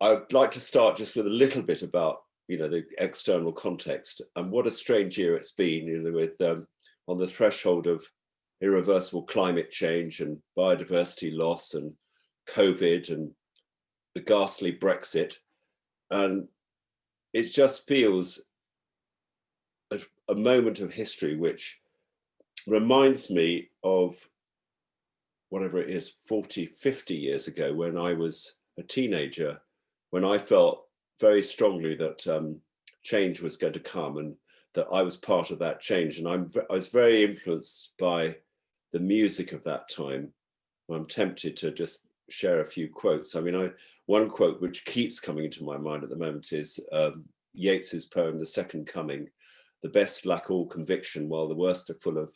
I'd like to start just with a little bit about, the external context and what a strange year it's been, with on the threshold of irreversible climate change and biodiversity loss and COVID and the ghastly Brexit. And it just feels a moment of history which reminds me of whatever it is, 40, 50 years ago when I was a teenager, when I felt very strongly that change was going to come and that I was part of that change. And I was very influenced by the music of that time. I'm tempted to just share a few quotes. One quote which keeps coming into my mind at the moment is Yeats's poem, The Second Coming. The best lack all conviction, while the worst are full of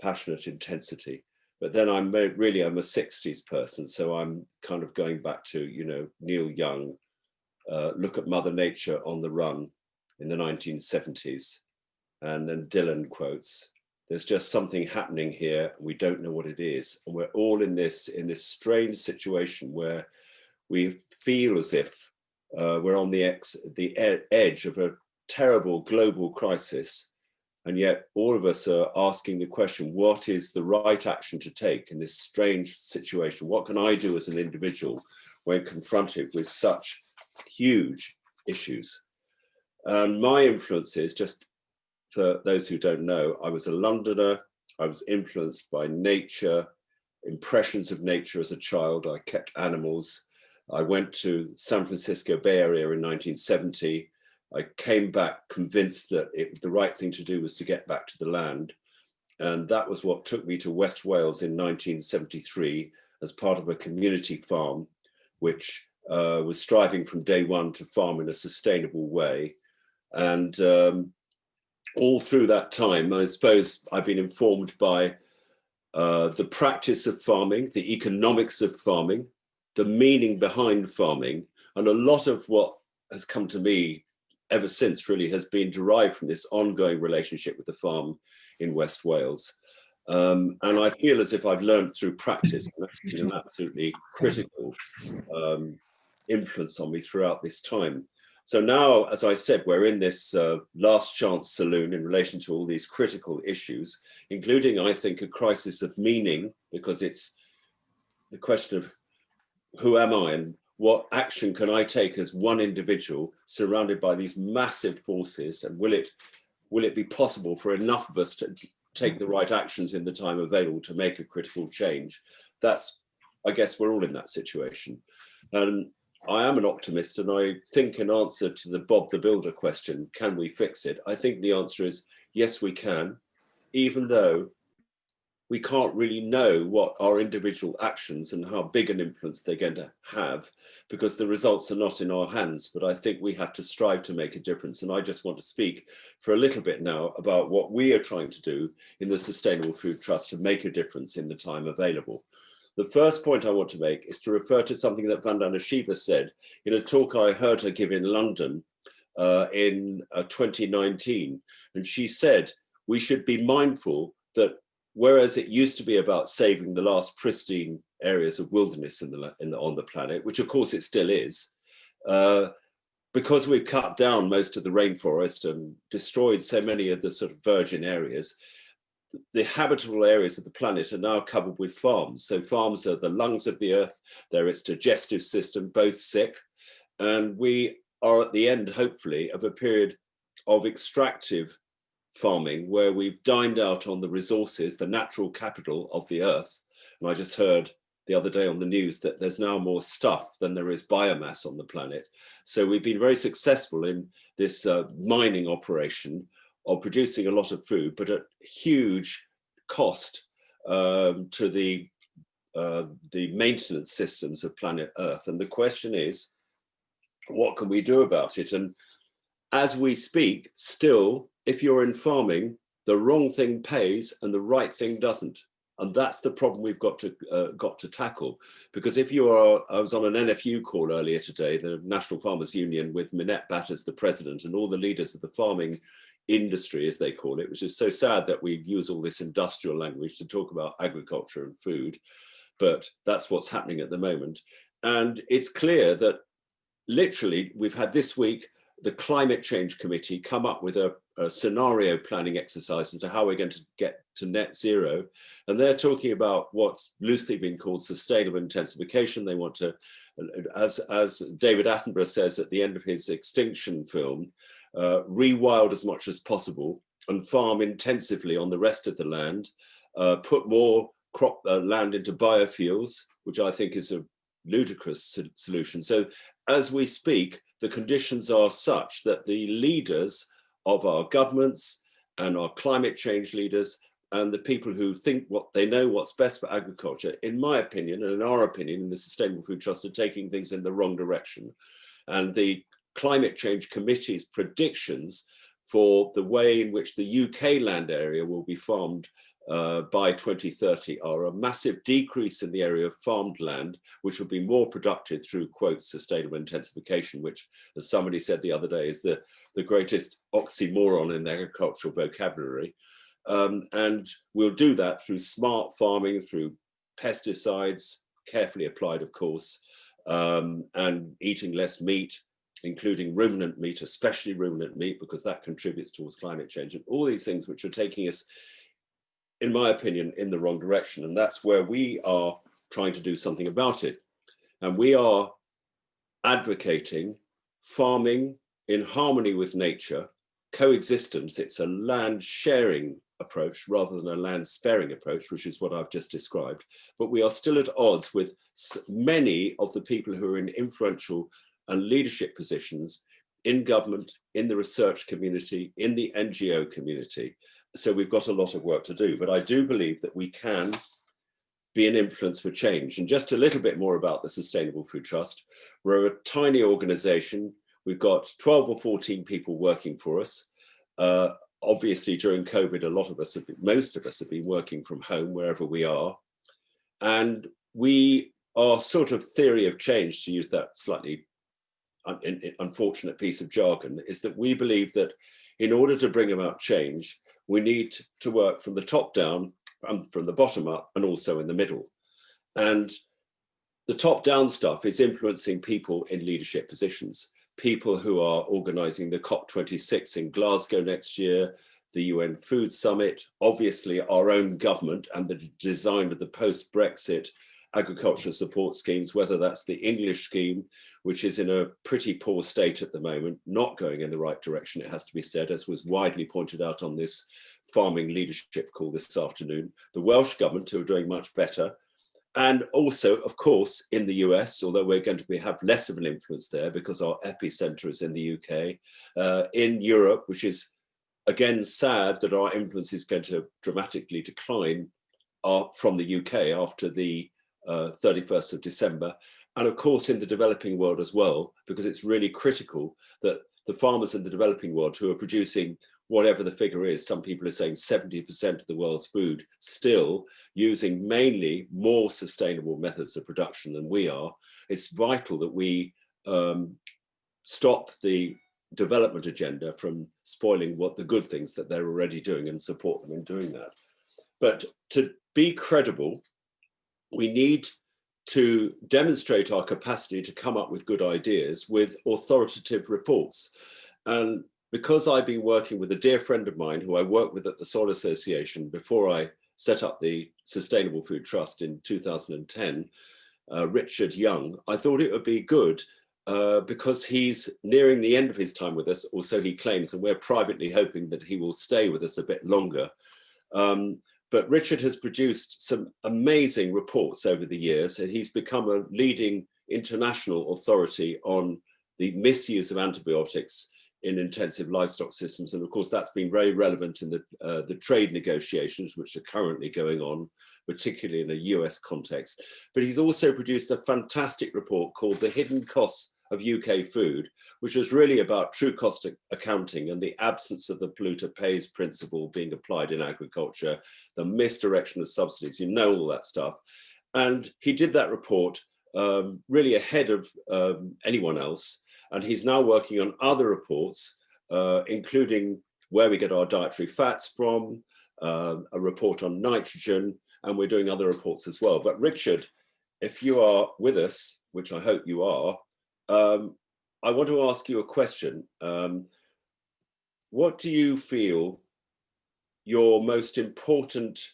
passionate intensity. But then I'm a 60s person, so I'm kind of going back to, Neil Young, Look at Mother Nature on the Run in the 1970s. And then Dylan quotes, there's just something happening here, and we don't know what it is. And we're all in this strange situation where we feel as if we're on the edge of a terrible global crisis. And yet all of us are asking the question, what is the right action to take in this strange situation? What can I do as an individual when confronted with such huge issues? And my influences, just for those who don't know, I was a Londoner. I was influenced by nature, impressions of nature as a child. I kept animals. I went to San Francisco Bay Area in 1970. I came back convinced that the right thing to do was to get back to the land. And that was what took me to West Wales in 1973 as part of a community farm, which was striving from day one to farm in a sustainable way. And all through that time, I suppose I've been informed by the practice of farming, the economics of farming, the meaning behind farming, and a lot of what has come to me ever since really has been derived from this ongoing relationship with the farm in West Wales. And I feel as if I've learned through practice, and that's been an absolutely critical influence on me throughout this time. So now, as I said, we're in this last chance saloon in relation to all these critical issues, including, I think, a crisis of meaning, because it's the question of who am I and what action can I take as one individual surrounded by these massive forces, and will it be possible for enough of us to take the right actions in the time available to make a critical change? I guess we're all in that situation. And I am an optimist, and I think in answer to the Bob the Builder question, can we fix it? I think the answer is yes, we can, even though we can't really know what our individual actions and how big an influence they're going to have, because the results are not in our hands. But I think we have to strive to make a difference. And I just want to speak for a little bit now about what we are trying to do in the Sustainable Food Trust to make a difference in the time available. The first point I want to make is to refer to something that Vandana Shiva said in a talk I heard her give in London in 2019. And she said, we should be mindful that whereas it used to be about saving the last pristine areas of wilderness on the planet, which of course it still is, because we've cut down most of the rainforest and destroyed so many of the sort of virgin areas, the habitable areas of the planet are now covered with farms. So farms are the lungs of the earth, they're its digestive system, both sick. And we are at the end, hopefully, of a period of extractive farming where we've dined out on the resources, the natural capital of the earth. And I just heard the other day on the news that there's now more stuff than there is biomass on the planet. So we've been very successful in this mining operation of producing a lot of food, but at huge cost to the maintenance systems of planet Earth. And the question is, what can we do about it? And as we speak, still, if you're in farming, the wrong thing pays and the right thing doesn't. And that's the problem we've got to tackle. Because if you are, I was on an NFU call earlier today, the National Farmers Union, with Minette Batters, the president, and all the leaders of the farming industry, as they call it, which is so sad that we use all this industrial language to talk about agriculture and food, but that's what's happening at the moment. And it's clear that literally, we've had this week the Climate Change Committee come up with a scenario planning exercise as to how we're going to get to net zero. And they're talking about what's loosely been called sustainable intensification. They want to, as David Attenborough says at the end of his Extinction film, rewild as much as possible and farm intensively on the rest of the land, put more land into biofuels, which I think is a ludicrous solution. So as we speak, the conditions are such that the leaders of our governments and our climate change leaders and the people who think what they know what's best for agriculture, in my opinion, and in our opinion, in the Sustainable Food Trust, are taking things in the wrong direction. And the Climate Change Committee's predictions for the way in which the UK land area will be farmed by 2030 are a massive decrease in the area of farmed land, which will be more productive through, quote, sustainable intensification, which, as somebody said the other day, is the greatest oxymoron in the agricultural vocabulary. And we'll do that through smart farming, through pesticides, carefully applied, of course, and eating less meat, including ruminant meat, especially ruminant meat, because that contributes towards climate change, and all these things which are taking us, in my opinion, in the wrong direction. And that's where we are trying to do something about it. And we are advocating farming in harmony with nature, coexistence. It's a land sharing approach rather than a land sparing approach, which is what I've just described. But we are still at odds with many of the people who are in influential and leadership positions in government, in the research community, in the NGO community. So we've got a lot of work to do, but I do believe that we can be an influence for change. And just a little bit more about the Sustainable Food Trust. We're a tiny organization. We've got 12 or 14 people working for us. Obviously, during COVID, most of us have been working from home wherever we are. And we are sort of theory of change, to use that slightly unfortunate piece of jargon, is that we believe that in order to bring about change, we need to work from the top down and from the bottom up, and also in the middle. And the top down stuff is influencing people in leadership positions, people who are organizing the COP26 in Glasgow next year, the UN Food Summit, obviously our own government and the design of the post-Brexit agricultural support schemes, whether that's the English scheme, which is in a pretty poor state at the moment, not going in the right direction, it has to be said, as was widely pointed out on this farming leadership call this afternoon, the Welsh government, who are doing much better, and also, of course, in the US, although we're going to have less of an influence there because our epicenter is in the UK, in Europe, which is, again, sad that our influence is going to dramatically decline from the UK after the 31st of December. And of course, in the developing world as well, because it's really critical that the farmers in the developing world who are producing whatever the figure is, some people are saying 70% of the world's food, still using mainly more sustainable methods of production than we are. It's vital that we stop the development agenda from spoiling what the good things that they're already doing and support them in doing that. But to be credible, we need to demonstrate our capacity to come up with good ideas with authoritative reports. And because I've been working with a dear friend of mine who I worked with at the Soil Association before I set up the Sustainable Food Trust in 2010, Richard Young, I thought it would be good because he's nearing the end of his time with us, or so he claims, and we're privately hoping that he will stay with us a bit longer. But Richard has produced some amazing reports over the years, and he's become a leading international authority on the misuse of antibiotics in intensive livestock systems. And of course, that's been very relevant in the trade negotiations, which are currently going on, particularly in a US context. But he's also produced a fantastic report called The Hidden Costs of UK Food, which is really about true cost accounting and the absence of the polluter pays principle being applied in agriculture, the misdirection of subsidies, you know, all that stuff. And he did that report really ahead of anyone else. And he's now working on other reports, including where we get our dietary fats from, a report on nitrogen, and we're doing other reports as well. But Richard, if you are with us, which I hope you are, I want to ask you a question. What do you feel your most important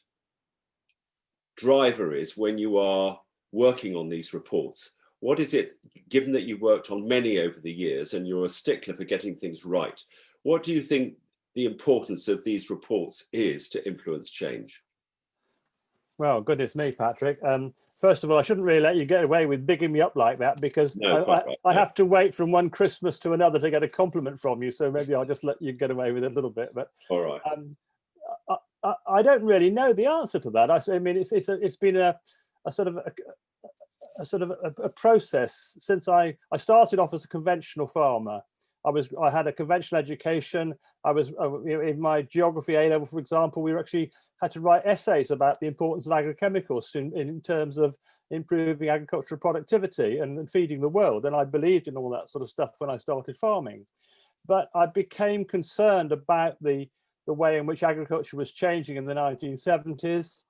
driver is when you are working on these reports? What is it, given that you worked on many over the years and you're a stickler for getting things right, what do you think the importance of these reports is to influence change? Well, goodness me, Patrick. First of all, I shouldn't really let you get away with bigging me up like that, because No, quite right, I have to wait from one Christmas to another to get a compliment from you. So maybe I'll just let you get away with it a little bit. But all right. I don't really know the answer to that. I mean, it's been a sort of a process since I started off as a conventional farmer. I had a conventional education. I was in my geography A level, for example. We actually had to write essays about the importance of agrochemicals in terms of improving agricultural productivity and feeding the world. And I believed in all that sort of stuff when I started farming. But I became concerned about the way in which agriculture was changing in the 1970s.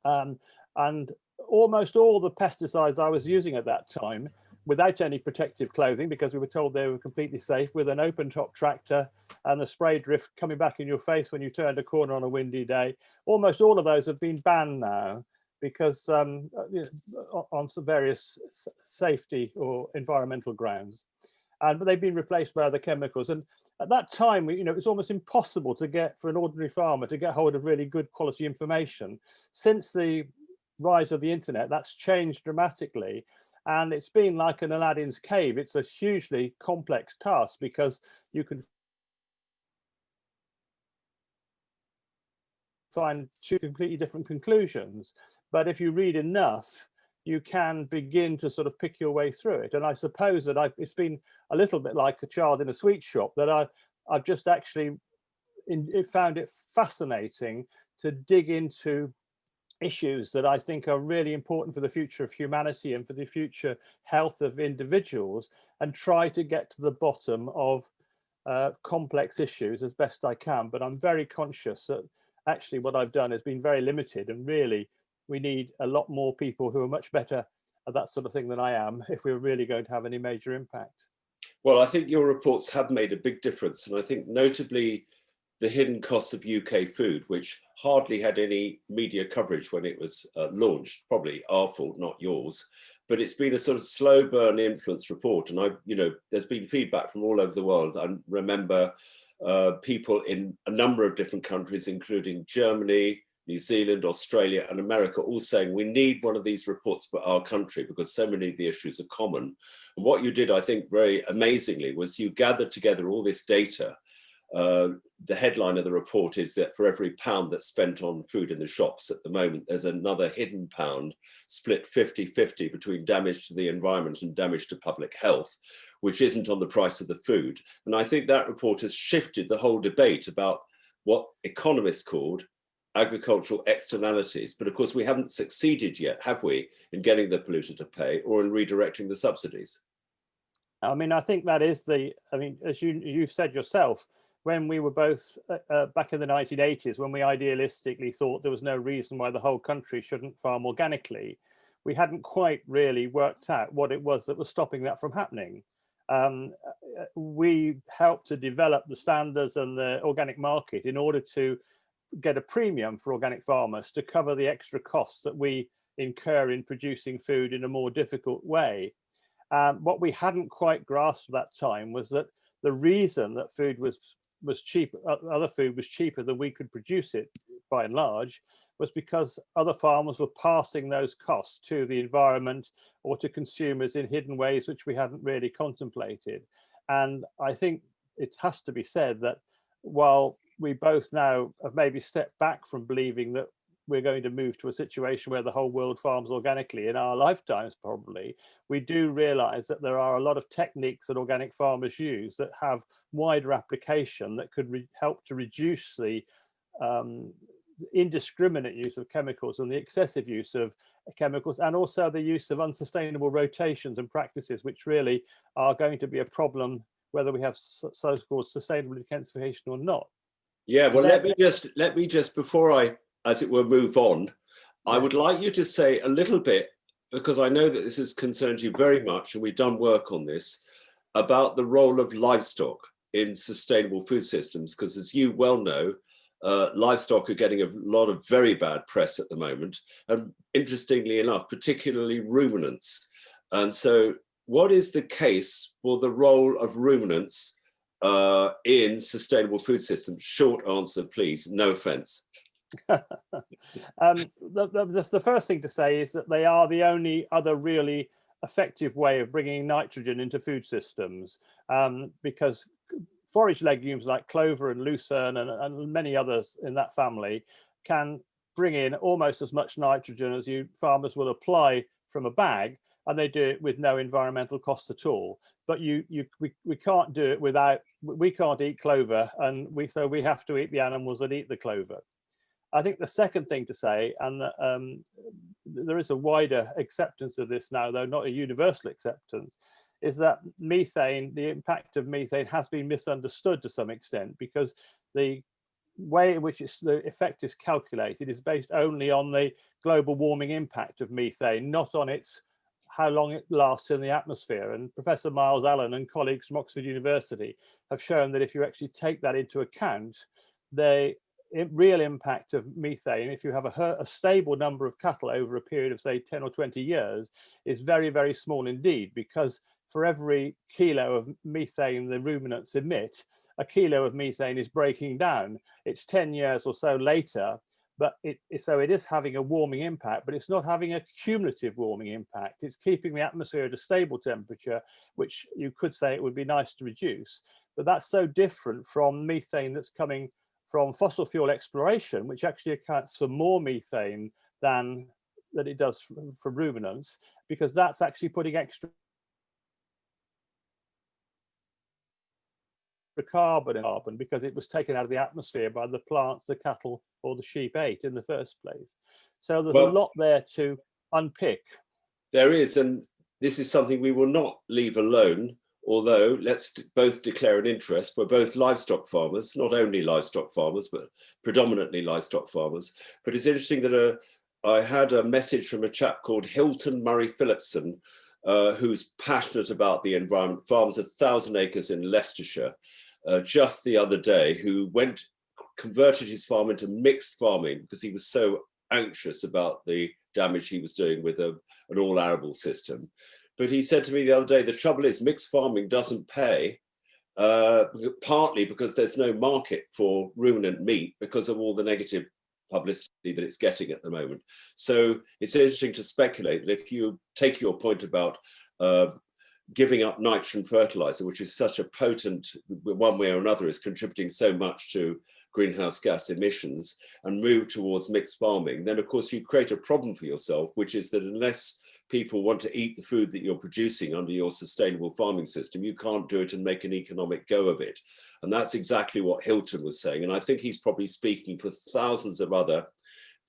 And almost all the pesticides I was using at that time, without any protective clothing, because we were told they were completely safe, with an open top tractor and the spray drift coming back in your face when you turned a corner on a windy day. Almost all of those have been banned now because on some various safety or environmental grounds. But they've been replaced by other chemicals. And at that time, it was almost impossible to get, for an ordinary farmer, to get hold of really good quality information. Since the rise of the internet, that's changed dramatically. And it's been like an Aladdin's cave. It's a hugely complex task because you can find two completely different conclusions. But if you read enough, you can begin to sort of pick your way through it. And I suppose that it's been a little bit like a child in a sweet shop, that I've just actually found it fascinating to dig into issues that I think are really important for the future of humanity and for the future health of individuals, and try to get to the bottom of complex issues as best I can. But I'm very conscious that actually what I've done has been very limited, and really we need a lot more people who are much better at that sort of thing than I am if we're really going to have any major impact. Well, I think your reports have made a big difference, and I think notably the hidden costs of UK food, which hardly had any media coverage when it was launched, probably our fault, not yours. But it's been a sort of slow burn influence report. And there's been feedback from all over the world. I remember people in a number of different countries, including Germany, New Zealand, Australia, and America, all saying we need one of these reports for our country because so many of the issues are common. And what you did, I think, very amazingly was you gathered together all this data. The headline of the report is that for every pound that's spent on food in the shops at the moment, there's another hidden pound split 50-50 between damage to the environment and damage to public health, which isn't on the price of the food. And I think that report has shifted the whole debate about what economists called agricultural externalities. But of course, we haven't succeeded yet, have we, in getting the polluter to pay or in redirecting the subsidies? I mean, I think that is as you've said yourself, when we were both back in the 1980s, when we idealistically thought there was no reason why the whole country shouldn't farm organically, we hadn't quite really worked out what it was that was stopping that from happening. We helped to develop the standards and the organic market in order to get a premium for organic farmers to cover the extra costs that we incur in producing food in a more difficult way. What we hadn't quite grasped at that time was that the reason that food was cheap, other food was cheaper than we could produce it by and large, was because other farmers were passing those costs to the environment or to consumers in hidden ways which we hadn't really contemplated. And I think it has to be said that while we both now have maybe stepped back from believing that we're going to move to a situation where the whole world farms organically in our lifetimes, probably, we do realize that there are a lot of techniques that organic farmers use that have wider application that could help to reduce the indiscriminate use of chemicals and the excessive use of chemicals, and also the use of unsustainable rotations and practices, which really are going to be a problem whether we have so-called sustainable intensification or not. Yeah, well, let me just before I, as it were, move on, I would like you to say a little bit, because I know that this has concerned you very much, and we've done work on this, about the role of livestock in sustainable food systems, because as you well know, livestock are getting a lot of very bad press at the moment, and interestingly enough, particularly ruminants. And so what is the case for the role of ruminants in sustainable food systems? Short answer, please, no offense. The first thing to say is that they are the only other really effective way of bringing nitrogen into food systems, because forage legumes like clover and lucerne and many others in that family can bring in almost as much nitrogen as you farmers will apply from a bag, and they do it with no environmental costs at all. But we can't do it without, we can't eat clover, and so we have to eat the animals that eat the clover. I think the second thing to say, and there is a wider acceptance of this now, though not a universal acceptance, is that methane, the impact of methane has been misunderstood to some extent, because the way in which the effect is calculated is based only on the global warming impact of methane, not on its how long it lasts in the atmosphere. And Professor Miles Allen and colleagues from Oxford University have shown that if you actually take that into account, the real impact of methane, if you have a stable number of cattle over a period of say 10 or 20 years, is very, very small indeed, because for every kilo of methane the ruminants emit, a kilo of methane is breaking down. It's 10 years or so later, but so it is having a warming impact, but it's not having a cumulative warming impact. It's keeping the atmosphere at a stable temperature, which you could say it would be nice to reduce. But that's so different from methane that's coming from fossil fuel exploration, which actually accounts for more methane than it does from ruminants, because that's actually putting extra carbon because it was taken out of the atmosphere by the plants the cattle or the sheep ate in the first place. So there's a lot there to unpick. There is, and this is something we will not leave alone, although let's both declare an interest. We're both livestock farmers, not only livestock farmers, but predominantly livestock farmers. But it's interesting that I had a message from a chap called Hilton Murray Phillipson, who's passionate about the environment, farms 1,000 acres in Leicestershire, just the other day, who converted his farm into mixed farming because he was so anxious about the damage he was doing with an all arable system. But he said to me the other day, the trouble is mixed farming doesn't pay, partly because there's no market for ruminant meat because of all the negative publicity that it's getting at the moment. So it's interesting to speculate that if you take your point about giving up nitrogen fertilizer, which is such a potent, one way or another, is contributing so much to greenhouse gas emissions, and move towards mixed farming, then of course you create a problem for yourself, which is that unless people want to eat the food that you're producing under your sustainable farming system, you can't do it and make an economic go of it. And that's exactly what Hilton was saying. And I think he's probably speaking for thousands of other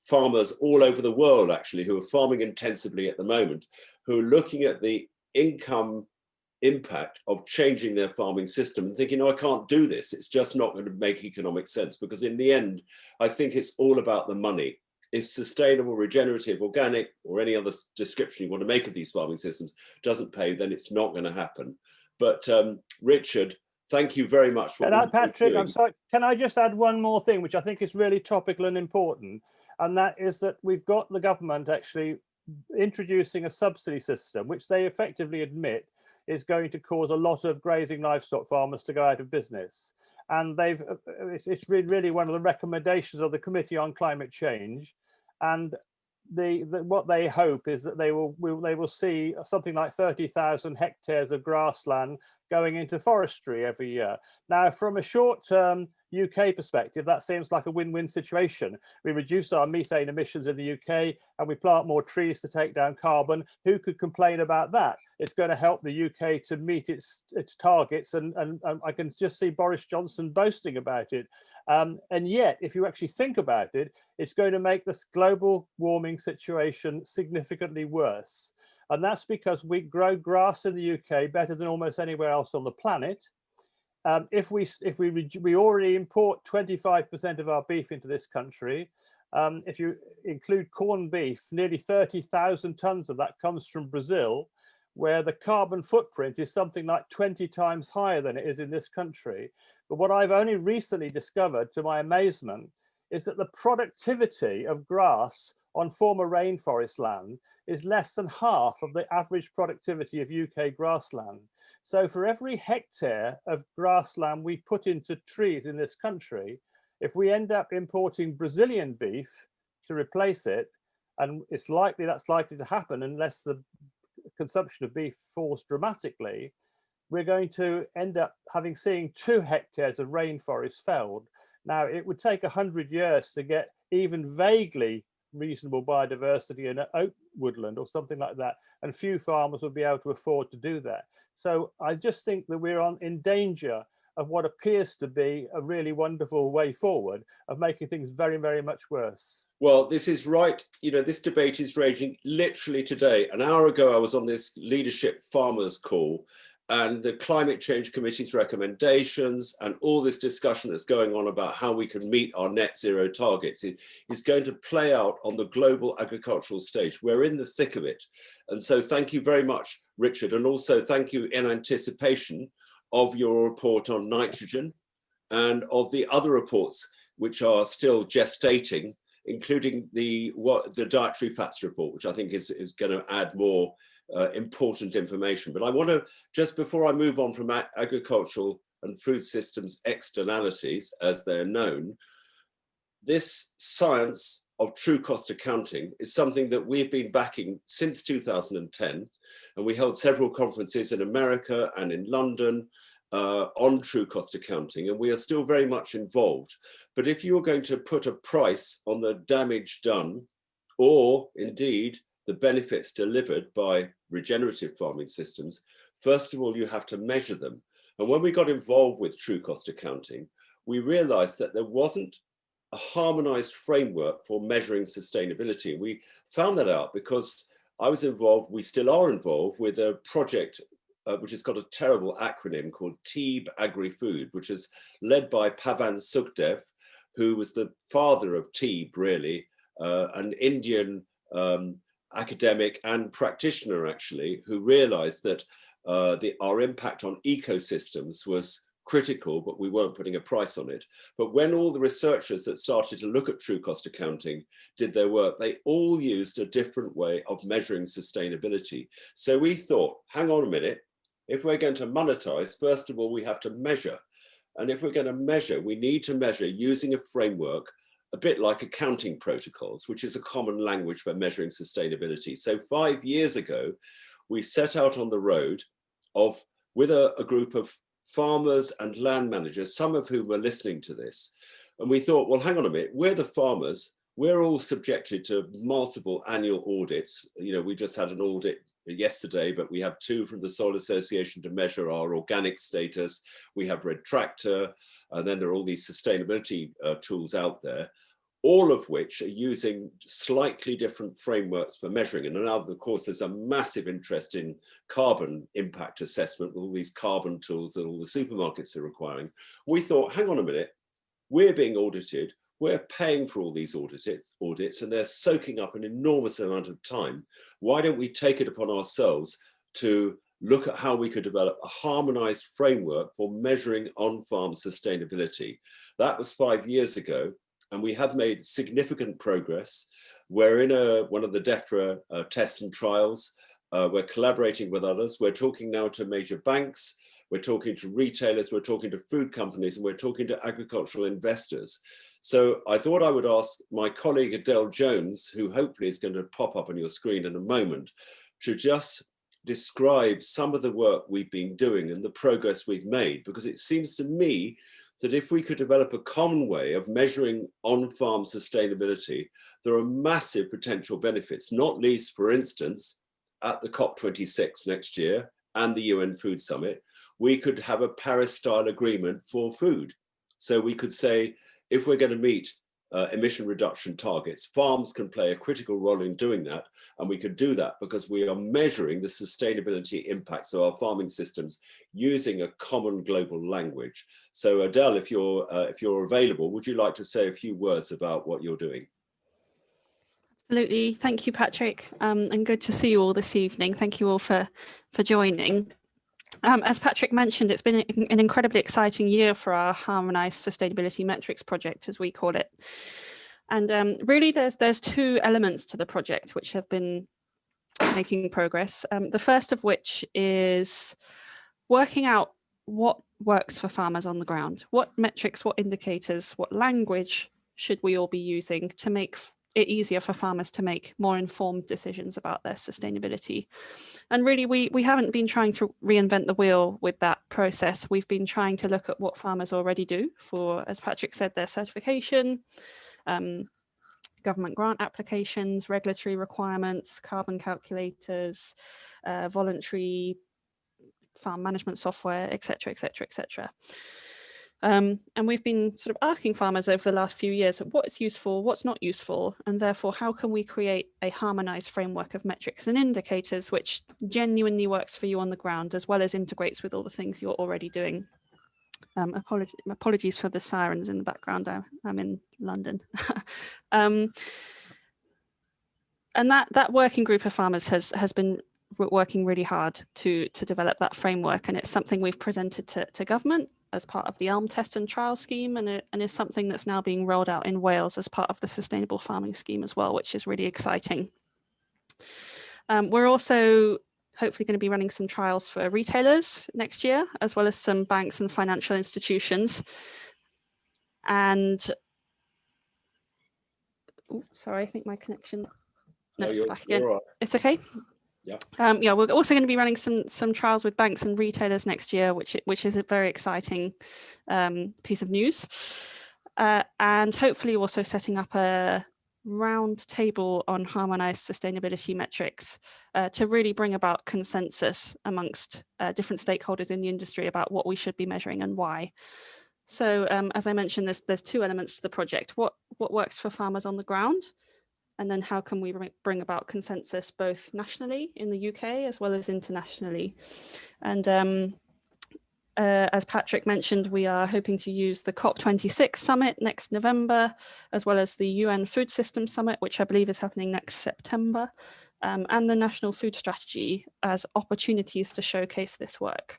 farmers all over the world, actually, who are farming intensively at the moment, who are looking at the income impact of changing their farming system and thinking, no, I can't do this. It's just not going to make economic sense, because in the end, I think it's all about the money. If sustainable, regenerative, organic, or any other description you want to make of these farming systems doesn't pay, then it's not going to happen. But Richard, thank you very much. Patrick, I'm sorry, can I just add one more thing, which I think is really topical and important, and that is that we've got the government actually introducing a subsidy system, which they effectively admit is going to cause a lot of grazing livestock farmers to go out of business. And it's really one of the recommendations of the Committee on Climate Change. And what they hope is that they will see something like 30,000 hectares of grassland going into forestry every year. Now, from a short-term UK perspective, that seems like a win-win situation. We reduce our methane emissions in the UK and we plant more trees to take down carbon. Who could complain about that? It's going to help the UK to meet its targets, and I can just see Boris Johnson boasting about it. And yet, if you actually think about it, it's going to make this global warming situation significantly worse. And that's because we grow grass in the UK better than almost anywhere else on the planet. We already import 25% of our beef into this country. If you include corned beef, nearly 30,000 tons of that comes from Brazil. where the carbon footprint is something like 20 times higher than it is in this country. But what I've only recently discovered, to my amazement, is that the productivity of grass on former rainforest land is less than half of the average productivity of UK grassland. So for every hectare of grassland we put into trees in this country, if we end up importing Brazilian beef to replace it, and it's likely that's likely to happen unless the consumption of beef falls dramatically, we're going to end up seeing 2 hectares of rainforest felled. Now, it would take 100 years to get even vaguely reasonable biodiversity in an oak woodland or something like that, and few farmers would be able to afford to do that. So I just think that we're in danger of what appears to be a really wonderful way forward of making things very, very much worse. Well, this is right. You know, this debate is raging literally today. An hour ago, I was on this leadership farmers call, and the Climate Change Committee's recommendations and all this discussion that's going on about how we can meet our net zero targets is going to play out on the global agricultural stage. We're in the thick of it. And so thank you very much, Richard. And also thank you in anticipation of your report on nitrogen and of the other reports which are still gestating, including the dietary fats report, which I think is going to add more important information. But I want to, just before I move on from agricultural and food systems externalities, as they're known, this science of true cost accounting is something that we've been backing since 2010. And we held several conferences in America and in London on true cost accounting, and we are still very much involved. But if you are going to put a price on the damage done, or indeed the benefits delivered by regenerative farming systems, first of all, you have to measure them. And when we got involved with true cost accounting, we realized that there wasn't a harmonized framework for measuring sustainability. And we found that out because I was involved, we still are involved, with a project which has got a terrible acronym called TEEB Agri-Food, which is led by Pavan Sukhdev, who was the father of TEEB, really, an Indian academic and practitioner, actually, who realized that our impact on ecosystems was critical, but we weren't putting a price on it. But when all the researchers that started to look at true cost accounting did their work, they all used a different way of measuring sustainability. So we thought, hang on a minute, if we're going to monetize, first of all, we have to measure. And if we're going to measure, we need to measure using a framework a bit like accounting protocols, which is a common language for measuring sustainability. So 5 years ago, we set out on the road with a group of farmers and land managers, some of whom were listening to this. And we thought, well, hang on a minute, we're the farmers, we're all subjected to multiple annual audits. You know, we just had an audit yesterday, but we have 2 from the Soil Association to measure our organic status. We have Red Tractor, and then there are all these sustainability tools out there, all of which are using slightly different frameworks for measuring. And now, of course, there's a massive interest in carbon impact assessment, all these carbon tools that all the supermarkets are requiring. We thought, hang on a minute, we're being audited, we're paying for all these audits, and they're soaking up an enormous amount of time. Why don't we take it upon ourselves to look at how we could develop a harmonized framework for measuring on-farm sustainability? That was 5 years ago. And we have made significant progress. We're in one of the DEFRA tests and trials. We're collaborating with others. We're talking now to major banks. We're talking to retailers. We're talking to food companies, and we're talking to agricultural investors. So I thought I would ask my colleague Adele Jones, who hopefully is going to pop up on your screen in a moment, to just describe some of the work we've been doing and the progress we've made, because it seems to me that if we could develop a common way of measuring on-farm sustainability, there are massive potential benefits, not least, for instance, at the COP26 next year and the UN Food Summit, we could have a Paris-style agreement for food. So we could say, if we're going to meet emission reduction targets, farms can play a critical role in doing that. And we could do that because we are measuring the sustainability impacts of our farming systems using a common global language. So Adele, if you're available, would you like to say a few words about what you're doing? absolutely. Thank you, Patrick, and good to see you all this evening. Thank you all for joining. As Patrick mentioned, it's been an incredibly exciting year for our Harmonized Sustainability Metrics project, as we call it. And really, there's two elements to the project which have been making progress. The first of which is working out what works for farmers on the ground. What metrics, what indicators, what language should we all be using to make it easier for farmers to make more informed decisions about their sustainability. And really, we haven't been trying to reinvent the wheel with that process. We've been trying to look at what farmers already do for, as Patrick said, their certification, government grant applications, regulatory requirements, carbon calculators, voluntary farm management software, etc., etc., etc. And we've been sort of asking farmers over the last few years what's useful, what's not useful, and therefore how can we create a harmonized framework of metrics and indicators which genuinely works for you on the ground, as well as integrates with all the things you're already doing. Apologies for the sirens in the background. I'm in London. And that working group of farmers has been working really hard to develop that framework, and it's something we've presented to government as part of the ELM test and trial scheme, and is something that's now being rolled out in Wales as part of the sustainable farming scheme as well, which is really exciting. We're also hopefully going to be running some trials for retailers next year, as well as some banks and financial institutions. And sorry, I think my connection. No, it's back again. Right. It's okay. Yeah. Yeah, we're also going to be running some trials with banks and retailers next year, which is a very exciting piece of news, and hopefully also setting up a round table on harmonized sustainability metrics to really bring about consensus amongst different stakeholders in the industry about what we should be measuring and why. So as I mentioned, there's two elements to the project: what works for farmers on the ground, and then how can we bring about consensus both nationally in the UK as well as internationally. And as Patrick mentioned, we are hoping to use the COP26 summit next November, as well as the UN Food System Summit, which I believe is happening next September, and the National Food Strategy as opportunities to showcase this work.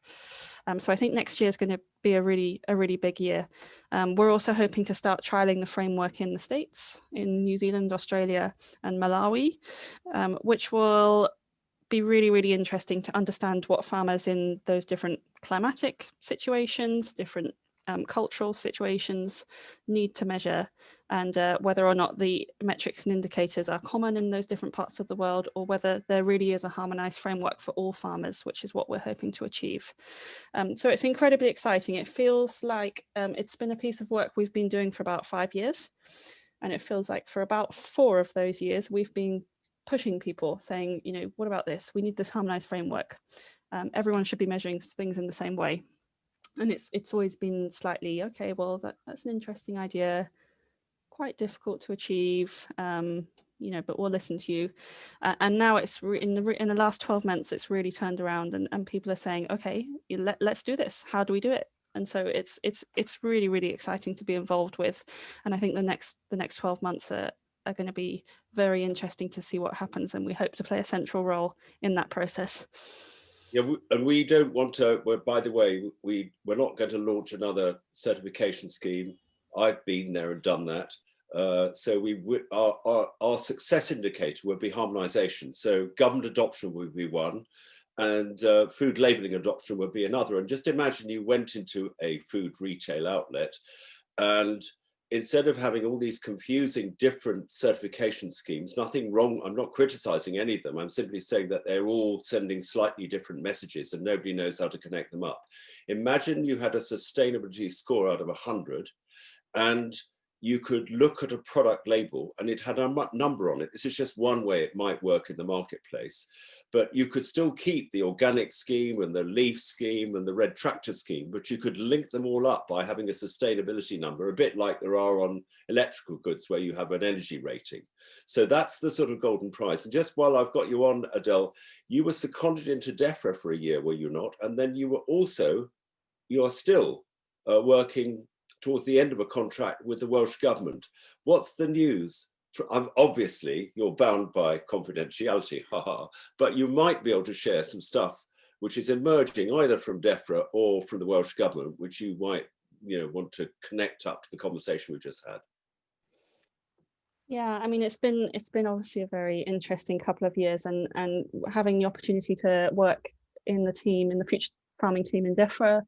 So I think next year is going to be a really big year. We're also hoping to start trialing the framework in the States, in New Zealand, Australia, and Malawi, which will be really interesting to understand what farmers in those different climatic situations, different cultural situations need to measure, and whether or not the metrics and indicators are common in those different parts of the world, or whether there really is a harmonized framework for all farmers, which is what we're hoping to achieve. So it's incredibly exciting. It feels like it's been a piece of work we've been doing for about 5 years, and it feels like for about 4 of those years we've been pushing people, saying, you know, what about this? We need this harmonized framework. Everyone should be measuring things in the same way. And it's always been slightly, okay, well, that's an interesting idea, quite difficult to achieve, you know, but we'll listen to you. And now it's in the last 12 months, it's really turned around, and people are saying, okay, let's do this. How do we do it? And so it's really exciting to be involved with. And I think the next 12 months are going to be very interesting to see what happens, and we hope to play a central role in that process. Yeah, and we don't want to, well, by the way, we're not going to launch another certification scheme. I've been there and done that. So our success indicator would be harmonization. So government adoption would be one, and food labeling adoption would be another. And just imagine you went into a food retail outlet, and instead of having all these confusing different certification schemes, nothing wrong, I'm not criticizing any of them, I'm simply saying that they're all sending slightly different messages and nobody knows how to connect them up. Imagine you had a sustainability score out of 100, and you could look at a product label and it had a number on it. This is just one way it might work in the marketplace. But you could still keep the organic scheme and the leaf scheme and the red tractor scheme, but you could link them all up by having a sustainability number, a bit like there are on electrical goods where you have an energy rating. So that's the sort of golden prize. And just while I've got you on, Adele, you were seconded into DEFRA for a year, were you not? And then you are still working towards the end of a contract with the Welsh Government. What's the news obviously you're bound by confidentiality, but you might be able to share some stuff which is emerging either from DEFRA or from the Welsh Government, which you might want to connect up to the conversation we've just had. Yeah, I mean, it's been obviously a very interesting couple of years, and having the opportunity to work in the future farming team in DEFRA,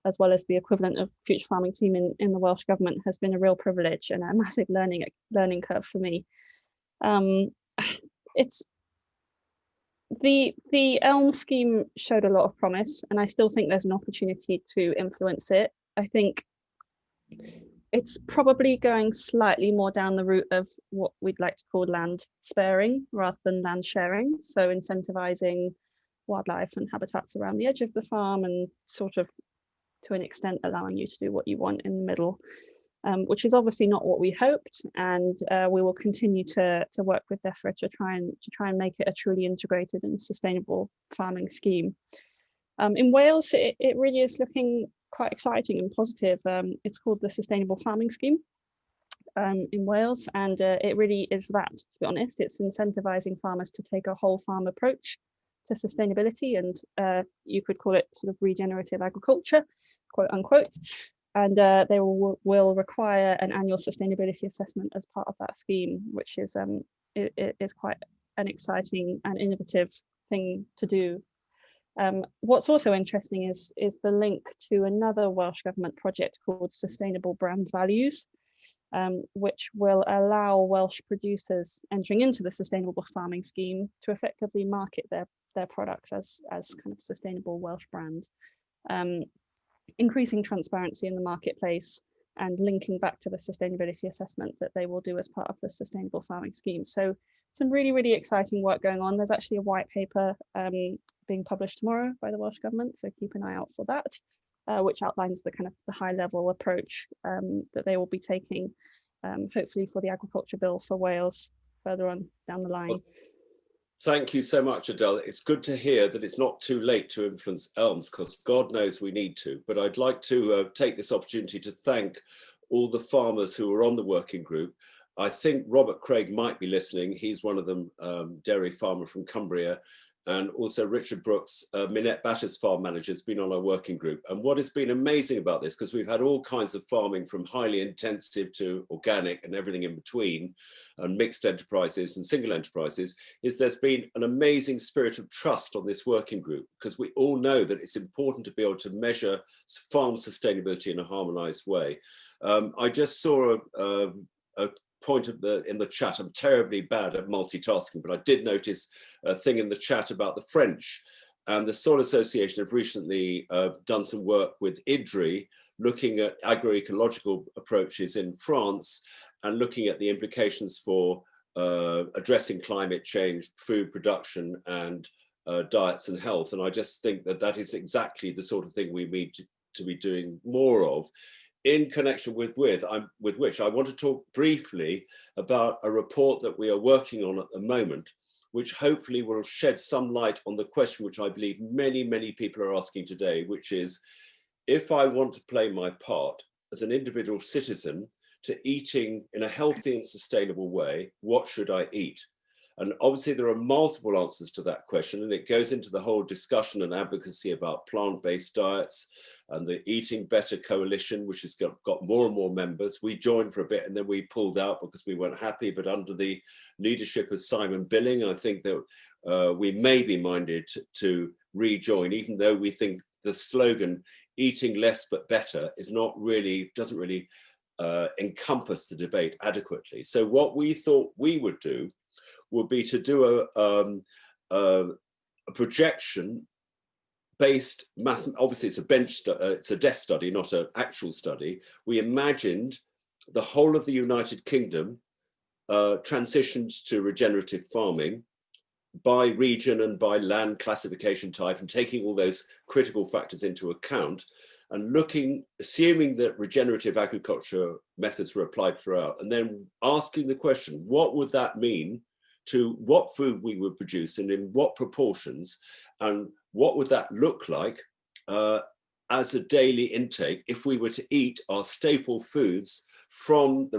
as well as the equivalent of future farming team in the Welsh Government, has been a real privilege and a massive learning curve for me. It's the Elm scheme showed a lot of promise, and I still think there's an opportunity to influence it. I think it's probably going slightly more down the route of what we'd like to call land sparing rather than land sharing. So incentivizing wildlife and habitats around the edge of the farm, and sort of to an extent allowing you to do what you want in the middle, which is obviously not what we hoped. And we will continue to work with DEFRA to try and make it a truly integrated and sustainable farming scheme. In Wales, it really is looking quite exciting and positive. It's called the Sustainable Farming Scheme in Wales, and it really is that, to be honest. It's incentivizing farmers to take a whole farm approach to sustainability, and you could call it sort of regenerative agriculture, quote unquote. And they will require an annual sustainability assessment as part of that scheme, which is quite an exciting and innovative thing to do. What's also interesting is the link to another Welsh Government project called Sustainable Brand Values, which will allow Welsh producers entering into the sustainable farming scheme to effectively market their products as kind of sustainable Welsh brand, increasing transparency in the marketplace and linking back to the sustainability assessment that they will do as part of the sustainable farming scheme. So some really, really exciting work going on. There's actually a white paper being published tomorrow by the Welsh Government, so keep an eye out for that, which outlines the kind of the high level approach that they will be taking, hopefully for the agriculture bill for Wales further on down the line. Well, thank you so much, Adele. It's good to hear that it's not too late to influence elms, because God knows we need to. But I'd like to take this opportunity to thank all the farmers who were on the working group. I think Robert Craig might be listening. He's one of them, dairy farmer from Cumbria. And also Richard Brooks, Minette Batter's farm manager, has been on our working group. And what has been amazing about this, because we've had all kinds of farming from highly intensive to organic and everything in between, and mixed enterprises and single enterprises, is there's been an amazing spirit of trust on this working group, because we all know that it's important to be able to measure farm sustainability in a harmonized way. I just saw a point in the chat. I'm terribly bad at multitasking, but I did notice a thing in the chat about the French, and the Soil Association have recently done some work with IDRI, looking at agroecological approaches in France and looking at the implications for addressing climate change, food production, and diets and health. And I just think that that is exactly the sort of thing we need to be doing more of. In connection with which I want to talk briefly about a report that we are working on at the moment, which hopefully will shed some light on the question which I believe many, many people are asking today, which is, if I want to play my part as an individual citizen to eating in a healthy and sustainable way, what should I eat? And obviously there are multiple answers to that question, and it goes into the whole discussion and advocacy about plant-based diets and the Eating Better Coalition, which has got more and more members. We joined for a bit and then we pulled out because we weren't happy, but under the leadership of Simon Billing, I think that we may be minded to rejoin, even though we think the slogan, eating less but better, is not really, doesn't really encompass the debate adequately. So what we thought we would do would be to do a projection based, obviously it's a desk study, not an actual study. We imagined the whole of the United Kingdom transitioned to regenerative farming by region and by land classification type, and taking all those critical factors into account, and looking, assuming that regenerative agriculture methods were applied throughout, and then asking the question, what would that mean to what food we would produce and in what proportions, and what would that look like as a daily intake if we were to eat our staple foods from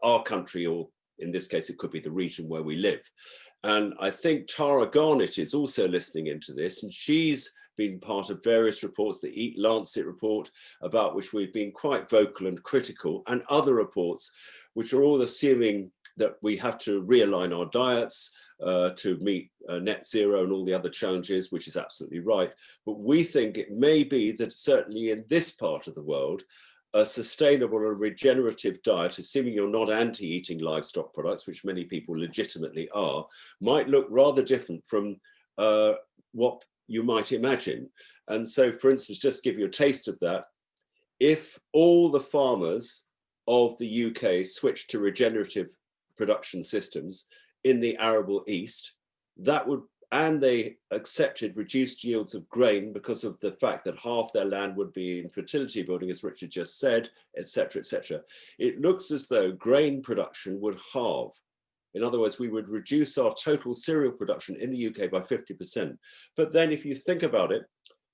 our country, or in this case, it could be the region where we live. And I think Tara Garnett is also listening into this, and she's been part of various reports, the Eat Lancet report, about which we've been quite vocal and critical, and other reports, which are all assuming that we have to realign our diets to meet net zero and all the other challenges, which is absolutely right. But we think it may be that certainly in this part of the world, a sustainable and regenerative diet, assuming you're not anti-eating livestock products, which many people legitimately are, might look rather different from what you might imagine. And so, for instance, just to give you a taste of that, if all the farmers of the UK switched to regenerative production systems in the arable East, that would, and they accepted reduced yields of grain because of the fact that half their land would be in fertility building, as Richard just said, etc., etc. It looks as though grain production would halve. In other words, we would reduce our total cereal production in the UK by 50%. But then if you think about it,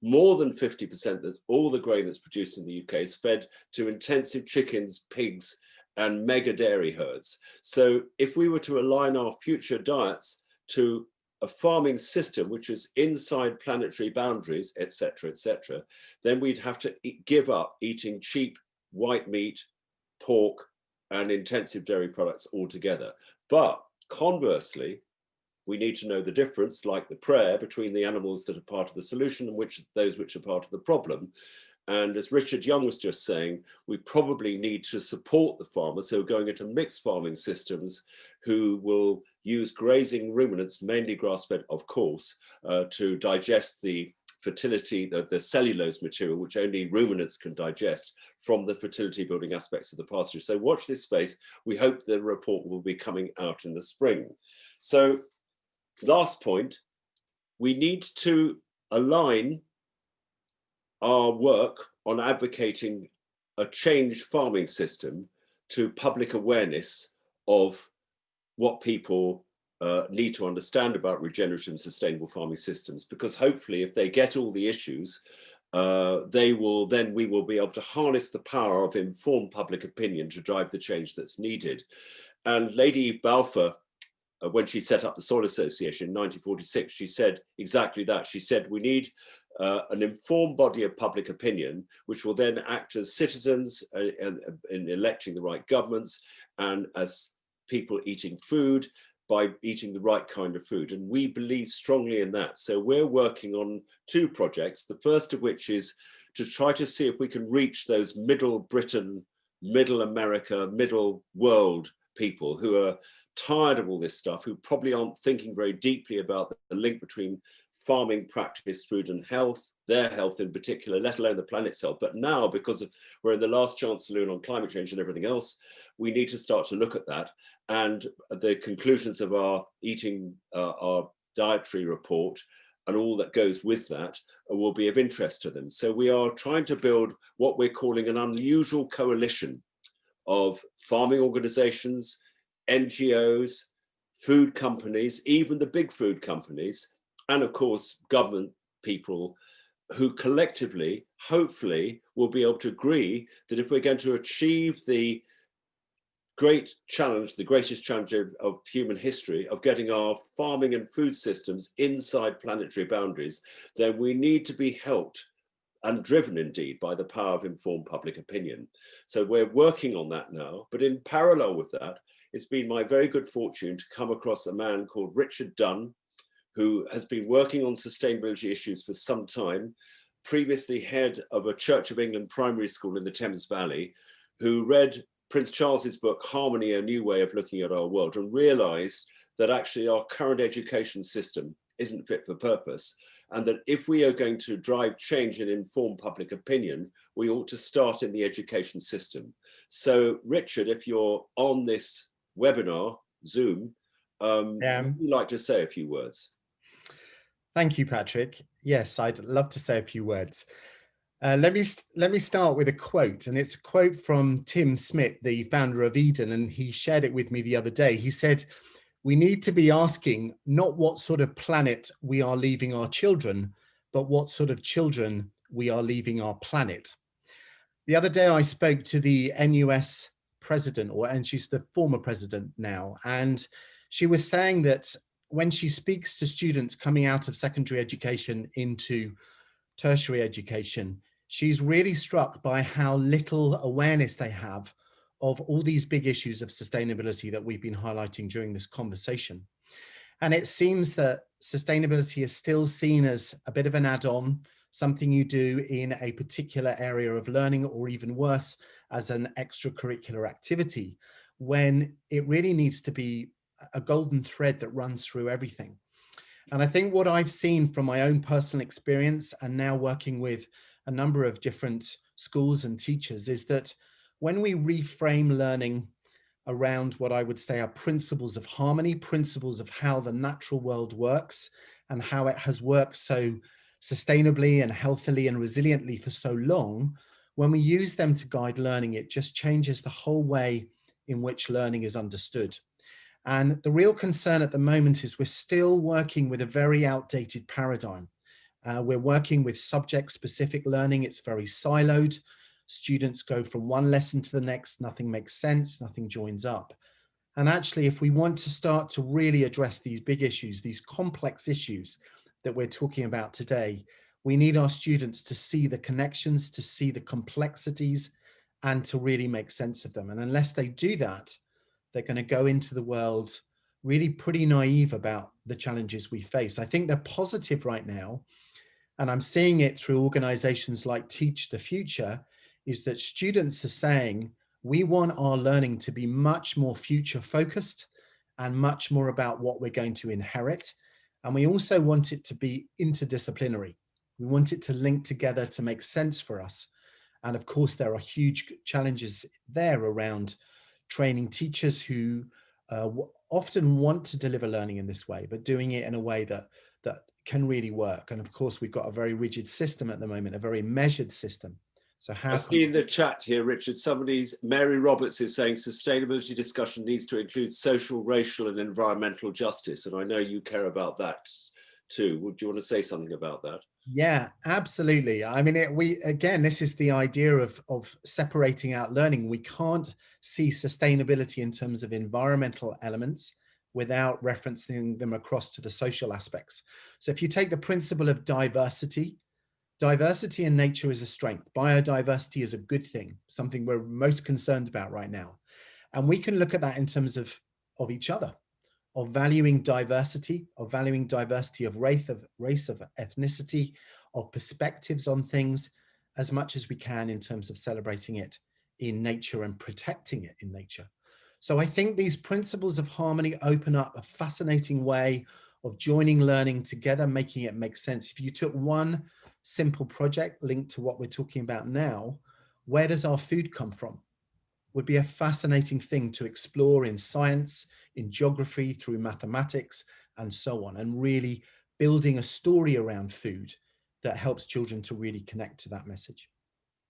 more than 50% of all the grain that's produced in the UK is fed to intensive chickens, pigs, and mega dairy herds. So if we were to align our future diets to a farming system which is inside planetary boundaries, etc., etc., then we'd have to give up eating cheap white meat, pork, and intensive dairy products altogether. But conversely, we need to know the difference, like the prayer, between the animals that are part of the solution and those which are part of the problem. And as Richard Young was just saying, we probably need to support the farmers who are going into mixed farming systems, who will use grazing ruminants, mainly grass-fed, of course, to digest the fertility, the cellulose material, which only ruminants can digest from the fertility building aspects of the pasture. So watch this space. We hope the report will be coming out in the spring. So last point, we need to align our work on advocating a changed farming system to public awareness of what people need to understand about regenerative and sustainable farming systems, because hopefully if they get all the issues, we will be able to harness the power of informed public opinion to drive the change that's needed. And Lady Balfour, when she set up the Soil Association in 1946, she said exactly that. She said, we need an informed body of public opinion, which will then act as citizens in electing the right governments and as people eating food by eating the right kind of food. And we believe strongly in that. So we're working on two projects, the first of which is to try to see if we can reach those middle Britain, middle America, middle world people who are tired of all this stuff, who probably aren't thinking very deeply about the link between farming practice, food and health, their health in particular, let alone the planet's health. But now, because we're in the last chance saloon on climate change and everything else, we need to start to look at that. And the conclusions of our dietary report and all that goes with that will be of interest to them. So we are trying to build what we're calling an unusual coalition of farming organizations, NGOs, food companies, even the big food companies, and of course, government people who collectively, hopefully, will be able to agree that if we're going to achieve the great challenge, the greatest challenge of human history, of getting our farming and food systems inside planetary boundaries, then we need to be helped and driven indeed by the power of informed public opinion. So we're working on that now, but in parallel with that, it's been my very good fortune to come across a man called Richard Dunn, who has been working on sustainability issues for some time, previously head of a Church of England primary school in the Thames Valley, who read Prince Charles's book, Harmony, A New Way of Looking at Our World, and realized that actually our current education system isn't fit for purpose, and that if we are going to drive change and inform public opinion, we ought to start in the education system. So Richard, if you're on this webinar, Zoom, would you like to say a few words? Thank you, Patrick. Yes, I'd love to say a few words. Let me start with a quote, and it's a quote from Tim Smith, the founder of Eden, and he shared it with me the other day. He said, "We need to be asking not what sort of planet we are leaving our children, but what sort of children we are leaving our planet." The other day I spoke to the NUS president, and she's the former president now. And she was saying that when she speaks to students coming out of secondary education into tertiary education, she's really struck by how little awareness they have of all these big issues of sustainability that we've been highlighting during this conversation. And it seems that sustainability is still seen as a bit of an add-on, something you do in a particular area of learning, or even worse, as an extracurricular activity, when it really needs to be a golden thread that runs through everything. And I think what I've seen from my own personal experience, and now working with a number of different schools and teachers, is that when we reframe learning around what I would say are principles of harmony, principles of how the natural world works and how it has worked so sustainably and healthily and resiliently for so long, when we use them to guide learning, it just changes the whole way in which learning is understood. And the real concern at the moment is we're still working with a very outdated paradigm. We're working with subject-specific learning. It's very siloed. Students go from one lesson to the next, nothing makes sense, nothing joins up. And actually, if we want to start to really address these big issues, these complex issues that we're talking about today, we need our students to see the connections, to see the complexities, and to really make sense of them. And unless they do that, they're going to go into the world really pretty naive about the challenges we face. I think they're positive right now, and I'm seeing it through organizations like Teach the Future, is that students are saying, we want our learning to be much more future focused and much more about what we're going to inherit. And we also want it to be interdisciplinary. We want it to link together to make sense for us. And of course, there are huge challenges there around training teachers who often want to deliver learning in this way, but doing it in a way that can really work. And of course, we've got a very rigid system at the moment, a very measured system. So how I see in the chat here, Richard, Mary Roberts is saying sustainability discussion needs to include social, racial and environmental justice. And I know you care about that too. Would you want to say something about that? Yeah, absolutely. I mean, again, this is the idea of separating out learning. We can't see sustainability in terms of environmental elements without referencing them across to the social aspects. So if you take the principle of diversity in nature is a strength. Biodiversity is a good thing, something we're most concerned about right now. And we can look at that in terms of each other, of valuing diversity of race, of ethnicity, of perspectives on things, as much as we can in terms of celebrating it in nature and protecting it in nature. So I think these principles of harmony open up a fascinating way of joining learning together, making it make sense. If you took one simple project linked to what we're talking about now, where does our food come from? Would be a fascinating thing to explore in science, in geography, through mathematics, and so on, and really building a story around food that helps children to really connect to that message.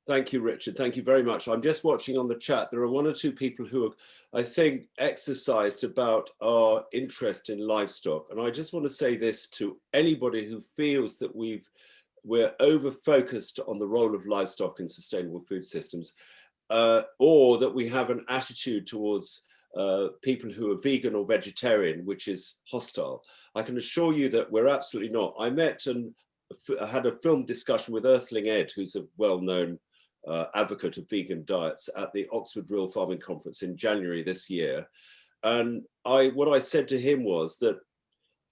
Thank you, Richard. Thank you very much. I'm just watching on the chat. There are one or two people who are, I think, exercised about our interest in livestock. And I just want to say this to anybody who feels that we're over-focused on the role of livestock in sustainable food systems, or that we have an attitude towards people who are vegan or vegetarian, which is hostile. I can assure you that we're absolutely not. I met and had a film discussion with Earthling Ed, who's a well-known advocate of vegan diets, at the Oxford Rural Farming Conference in January this year. And what I said to him was that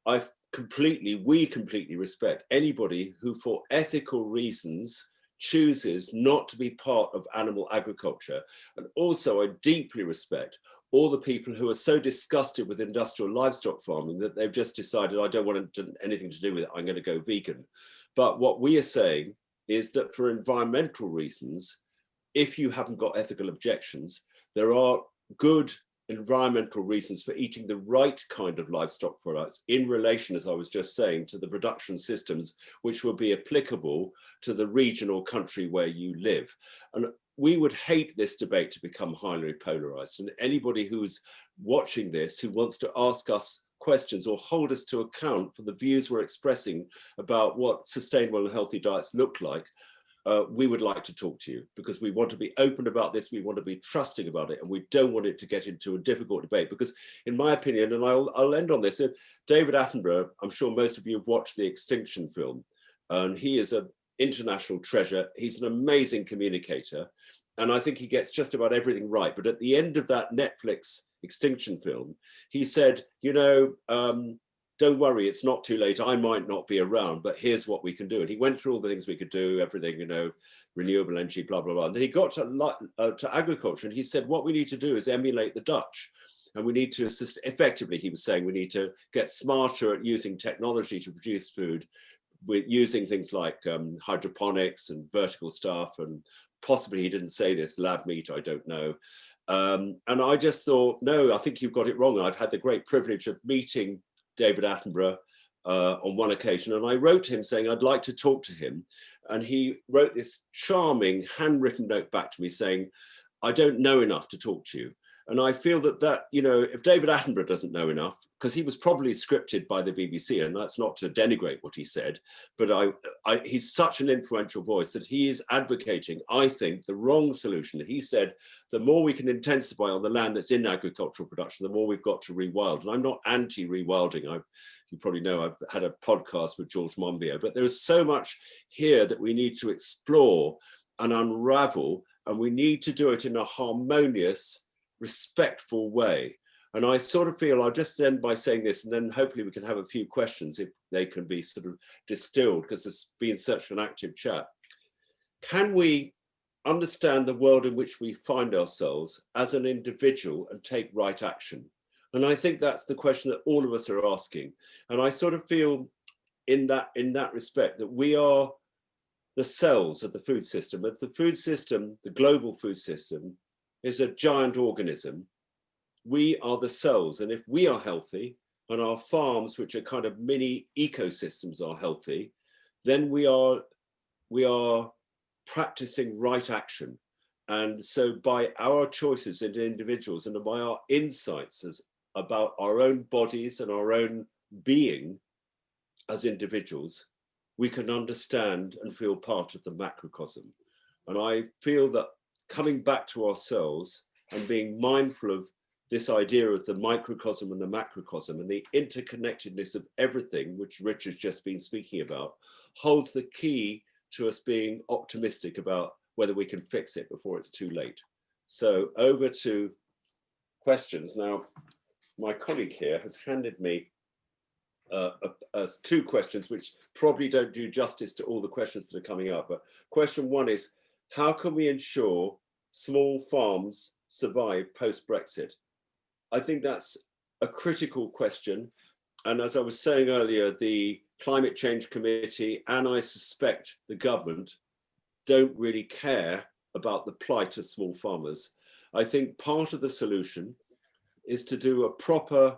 we completely respect anybody who for ethical reasons chooses not to be part of animal agriculture. And also I deeply respect all the people who are so disgusted with industrial livestock farming that they've just decided, I don't want anything to do with it, I'm going to go vegan. But what we are saying is that for environmental reasons, if you haven't got ethical objections, there are good environmental reasons for eating the right kind of livestock products in relation, as I was just saying, to the production systems which will be applicable to the region or country where you live. And we would hate this debate to become highly polarized. And anybody who's watching this, who wants to ask us questions or hold us to account for the views we're expressing about what sustainable and healthy diets look like, we would like to talk to you, because we want to be open about this, we want to be trusting about it, and we don't want it to get into a difficult debate. Because in my opinion, and I'll end on this, David Attenborough, I'm sure most of you have watched the Extinction film, and he is an international treasure. He's an amazing communicator, and I think he gets just about everything right. But at the end of that Netflix Extinction film, he said, you know, don't worry, it's not too late. I might not be around, but here's what we can do. And he went through all the things we could do, everything, you know, renewable energy, blah, blah, blah. And then he got to agriculture, and he said, what we need to do is emulate the Dutch. And we need to, effectively, he was saying, we need to get smarter at using technology to produce food, with using things like hydroponics and vertical stuff, and possibly, he didn't say this, lab meat, I don't know. And I just thought, no, I think you've got it wrong. And I've had the great privilege of meeting David Attenborough on one occasion, and I wrote him saying I'd like to talk to him, and he wrote this charming handwritten note back to me saying, I don't know enough to talk to you. And I feel that, you know, if David Attenborough doesn't know enough, because he was probably scripted by the BBC, and that's not to denigrate what he said, but he's such an influential voice that he is advocating, I think, the wrong solution. He said, the more we can intensify on the land that's in agricultural production, the more we've got to rewild. And I'm not anti-rewilding. You probably know I've had a podcast with George Monbiot, but there's so much here that we need to explore and unravel, and we need to do it in a harmonious, respectful way. And I sort of feel, I'll just end by saying this, and then hopefully we can have a few questions if they can be sort of distilled, because it's been such an active chat. Can we understand the world in which we find ourselves as an individual and take right action? And I think that's the question that all of us are asking. And I sort of feel in that respect that we are the cells of the food system. But the food system, the global food system, is a giant organism. We are the cells, and if we are healthy and our farms, which are kind of mini ecosystems, are healthy, then we are practicing right action. And so by our choices as individuals and by our insights about our own bodies and our own being as individuals, we can understand and feel part of the macrocosm. And I feel that coming back to ourselves and being mindful of this idea of the microcosm and the macrocosm and the interconnectedness of everything, which Rich has just been speaking about, holds the key to us being optimistic about whether we can fix it before it's too late. So over to questions. Now, my colleague here has handed me two questions, which probably don't do justice to all the questions that are coming up. But question one is, how can we ensure small farms survive post-Brexit? I think that's a critical question. And as I was saying earlier, the Climate Change Committee, and I suspect the government, don't really care about the plight of small farmers. I think part of the solution is to do a proper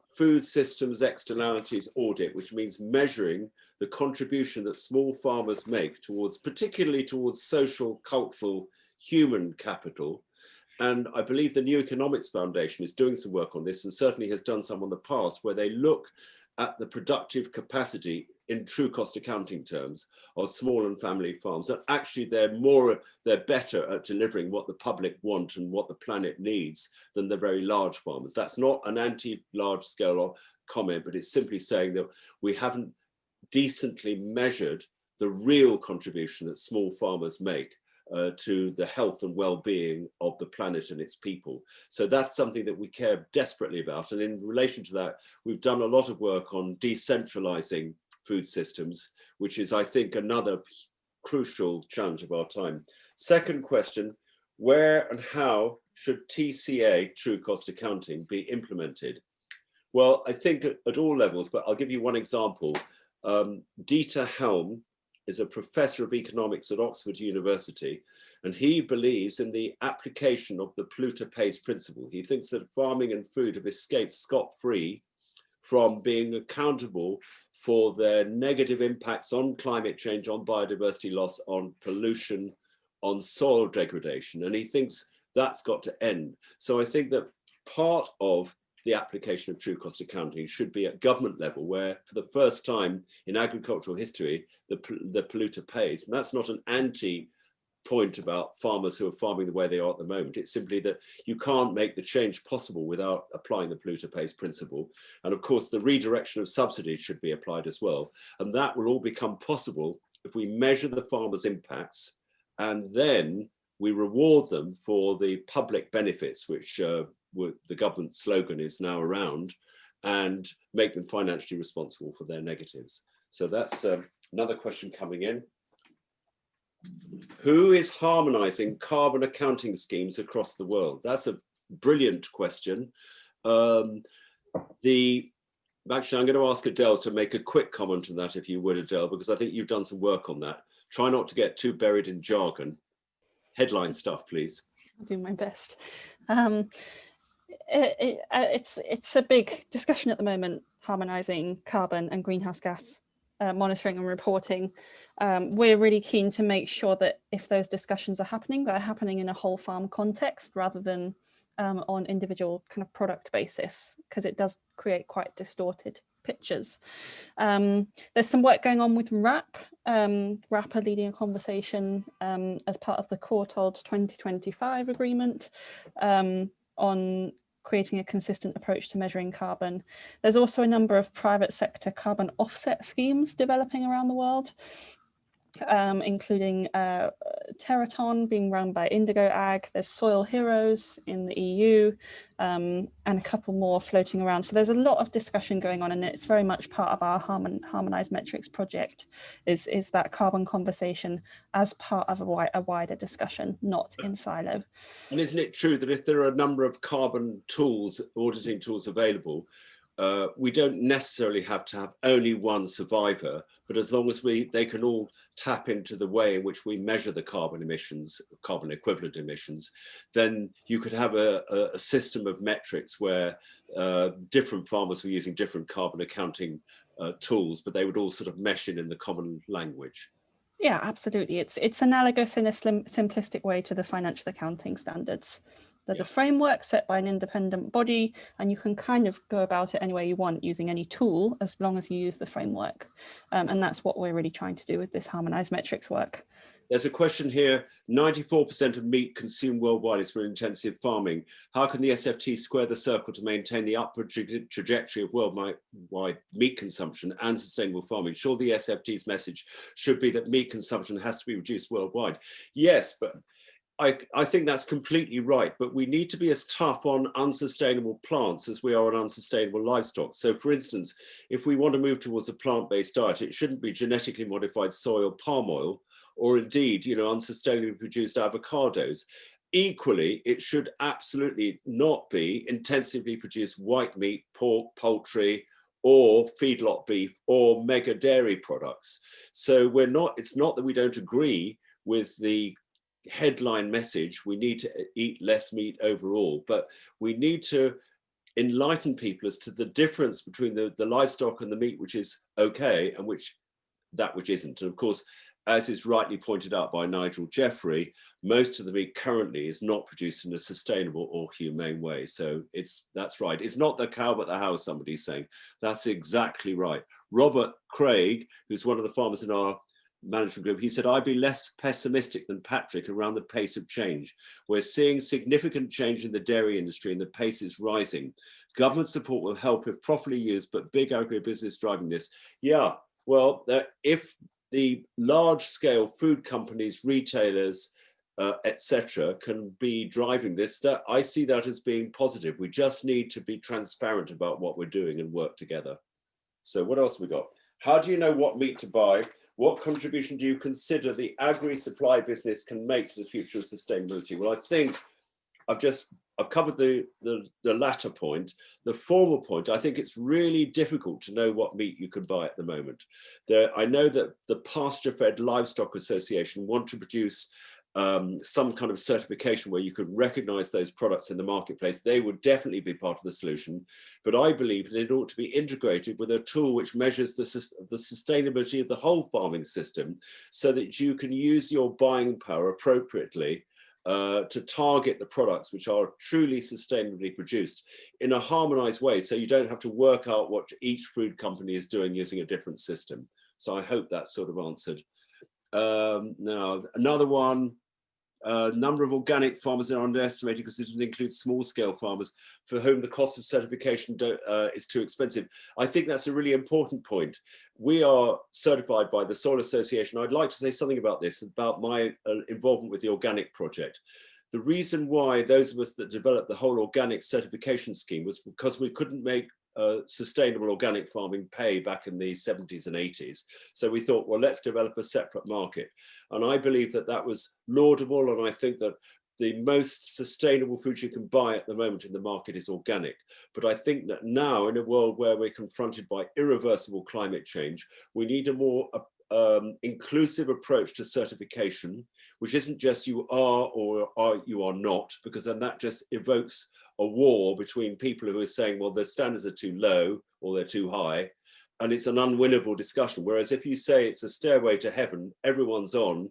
food systems externalities audit, which means measuring the contribution that small farmers make towards, particularly towards social, cultural, human capital. And I believe the New Economics Foundation is doing some work on this, and certainly has done some in the past, where they look at the productive capacity in true cost accounting terms of small and family farms. And actually they're better at delivering what the public want and what the planet needs than the very large farmers. That's not an anti-large scale comment, but it's simply saying that we haven't decently measured the real contribution that small farmers make to the health and well-being of the planet and its people. So that's something that we care desperately about. And in relation to that, we've done a lot of work on decentralizing food systems, which is, I think, another crucial challenge of our time. Second question, where and how should TCA, true cost accounting, be implemented? Well, I think at all levels, but I'll give you one example. Dieter Helm is a professor of economics at Oxford University, and he believes in the application of the polluter pays principle. He thinks that farming and food have escaped scot-free from being accountable for their negative impacts on climate change, on biodiversity loss, on pollution, on soil degradation. And he thinks that's got to end. So I think that part of the application of true cost accounting should be at government level, where for the first time in agricultural history, the polluter pays. And that's not an anti-point about farmers who are farming the way they are at the moment. It's simply that you can't make the change possible without applying the polluter pays principle. And of course, the redirection of subsidies should be applied as well. And that will all become possible if we measure the farmers' impacts and then we reward them for the public benefits, which the government slogan is now around, and make them financially responsible for their negatives. So that's another question coming in. Who is harmonizing carbon accounting schemes across the world? That's a brilliant question. Actually, I'm going to ask Adele to make a quick comment on that, if you would, Adele, because I think you've done some work on that. Try not to get too buried in jargon. Headline stuff, please. I'll do my best. It's a big discussion at the moment, harmonising carbon and greenhouse gas monitoring and reporting. We're really keen to make sure that if those discussions are happening, they're happening in a whole farm context rather than on individual kind of product basis, because it does create quite distorted pictures. There's some work going on with RAP. RAP are leading a conversation as part of the Courtauld 2025 agreement on creating a consistent approach to measuring carbon. There's also a number of private sector carbon offset schemes developing around the world, including Terraton being run by Indigo Ag. There's Soil Heroes in the EU, and a couple more floating around. So there's a lot of discussion going on, and it's very much part of our Harmonized Metrics project, is that carbon conversation as part of a wider discussion, not in silo. And isn't it true that if there are a number of carbon tools, auditing tools available, we don't necessarily have to have only one survivor, but as long as they can all tap into the way in which we measure the carbon emissions, carbon equivalent emissions, then you could have a system of metrics where different farmers were using different carbon accounting tools, but they would all sort of mesh in the common language. Yeah, absolutely. It's analogous in a simplistic way to the financial accounting standards. There's a framework set by an independent body, and you can kind of go about it any way you want using any tool, as long as you use the framework. And that's what we're really trying to do with this harmonized metrics work. There's a question here, 94% of meat consumed worldwide is for intensive farming. How can the SFT square the circle to maintain the upward trajectory of worldwide meat consumption and sustainable farming? Sure, the SFT's message should be that meat consumption has to be reduced worldwide. Yes, but I think that's completely right, but we need to be as tough on unsustainable plants as we are on unsustainable livestock. So for instance, if we want to move towards a plant-based diet, it shouldn't be genetically modified soy or palm oil, or indeed, unsustainably produced avocados. Equally, it should absolutely not be intensively produced white meat, pork, poultry, or feedlot beef, or mega dairy products. So it's not that we don't agree with the headline message, we need to eat less meat overall, but we need to enlighten people as to the difference between the livestock and the meat which is okay and that which isn't. And of course, as is rightly pointed out by Nigel Jeffrey, most of the meat currently is not produced in a sustainable or humane way. So that's right. It's not the cow but the house, somebody's saying. That's exactly right. Robert Craig, who's one of the farmers in our management group, he said, I'd be less pessimistic than Patrick around the pace of change. We're seeing significant change in the dairy industry and the pace is rising. Government support will help if properly used, but big agribusiness driving this. Yeah, well, if the large scale food companies, retailers, etc., can be driving this, I see that as being positive. We just need to be transparent about what we're doing and work together. So what else have we got? How do you know what meat to buy? What contribution do you consider the agri-supply business can make to the future of sustainability? Well, I think I've covered the latter point. The former point, I think it's really difficult to know what meat you can buy at the moment. I know that the Pasture-Fed Livestock Association want to produce some kind of certification where you could recognize those products in the marketplace. They would definitely be part of the solution, but I believe that it ought to be integrated with a tool which measures the sustainability of the whole farming system so that you can use your buying power appropriately to target the products which are truly sustainably produced in a harmonized way, so you don't have to work out what each food company is doing using a different system. So I hope that's sort of answered. Now, another one, number of organic farmers are underestimated because it includes small-scale farmers for whom the cost of certification is too expensive. I think that's a really important point. We are certified by the Soil Association. I'd like to say something about this, about my involvement with the organic project. The reason why those of us that developed the whole organic certification scheme was because we couldn't make sustainable organic farming pay back in the 70s and 80s. So we thought, well, let's develop a separate market. And I believe that that was laudable. And I think that the most sustainable food you can buy at the moment in the market is organic. But I think that now, in a world where we're confronted by irreversible climate change, we need a more inclusive approach to certification, which isn't just you are or you are not, because then that just evokes a war between people who are saying, well, the standards are too low or they're too high, and it's an unwinnable discussion. Whereas if you say it's a stairway to heaven, everyone's on,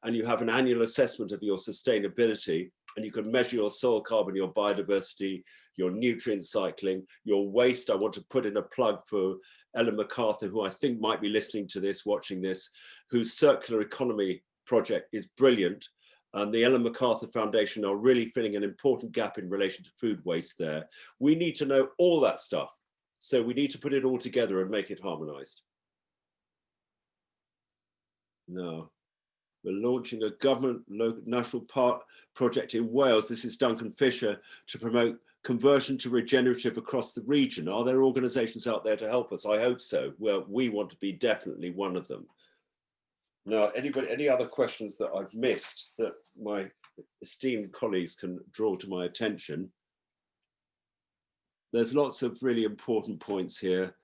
and you have an annual assessment of your sustainability, and you can measure your soil carbon, your biodiversity, your nutrient cycling, your waste. I want to put in a plug for Ellen MacArthur, who I think might be listening to this, watching this, whose circular economy project is brilliant. And the Ellen MacArthur Foundation are really filling an important gap in relation to food waste there. We need to know all that stuff. So we need to put it all together and make it harmonized. No. We're launching a government national park project in Wales. This is Duncan Fisher, to promote conversion to regenerative across the region. Are there organizations out there to help us? I hope so. Well, we want to be definitely one of them. Now, any other questions that I've missed that my esteemed colleagues can draw to my attention? There's lots of really important points here.